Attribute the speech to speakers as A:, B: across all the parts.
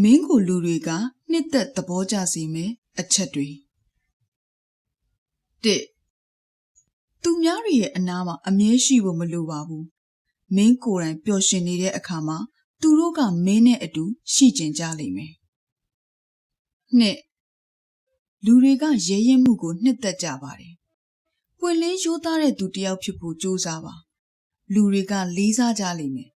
A: မင်းကိုလူတွေကနှစ်သက်သဘောကျစေမယ်အချက်တွေတစ်သူများတွေရဲ့အနားမှာအမြဲရှိဖို့မလိုပါဘူးမင်းကိုယ်တိုင်ပျော်ရွှင်နေတဲ့အခါမှာသူတို့ကမင်းနဲ့အတူရှိကျင်ကြလိမ့်မယ်နှစ်လူတွေကရဲရင်မှုကိုနှစ်သက်ကြပါတယ်ပွင့်လင်းရိုးသားတဲ့သူတစ်ယောက်ဖြစ်ဖို့ကြိုးစားပါလူတွေကလေးစားကြလိမ့်မယ်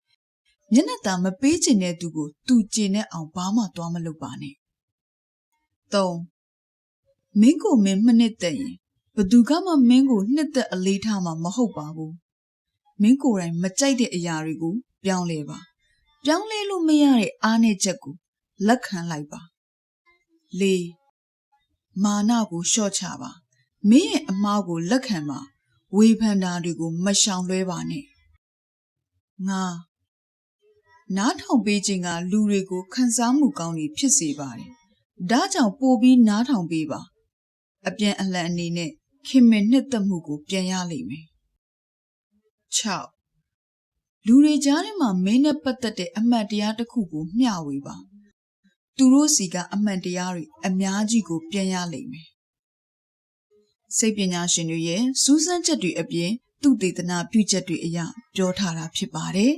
A: မျက်နှာသာမပေးချင်တဲ့သူကိုသူကျင်တဲ့အောင်ဘာမှသွားမလုပ်ပါနဲ့သုံးမင်းကိုမင်းမနှစ်သက်ရင်ဘသူကမှမင်းကိုနှစ်သက်အလေးထားမှာမဟုတ်ပါဘူးမင်းကိုယ်တိုင်မကြိုက်တဲ့အရာတွေကိုပြောင်းလဲပါပြောင်းလဲလို့မရတဲ့အားနည်းချက်ကိုလက်ခံလိုက်ပါလေးမာနကိုလျှော့ချပါမင်းရဲ့အမှားကိုလက်ခံပါဝေဖန်တာတွေကိုမရှောင်လွှဲပါနဲ့ငါနားထောင်ပေးခြင်းကလူတွေကိုခံစားမှုကောင်းတွေဖြစ်စေပါတယ်ဒါကြောင့်ပိုပြီးနားထောင်ပေးပါအပြန်အလှန်အနေနဲ့ခင်မင်နှစ်သက်မှုကိုပြန်ရလိမ့်မယ်6လူတွေကြားထဲမှာမင်းနဲ့ပတ်သက်တဲ့အမှန်တရားတစ်ခုကိုမျှဝေပါသူတို့စီကအမှန်တရားတွေအများကြီးကိုပြန်ရလိမ့်မယ်စိတ်ပညာရှင်တွေရဲ့စူးစမ်းချက်တွေအပြင်သူတေသနာပြုချက်တွေအရပြောထားတာဖြစ်ပါတယ်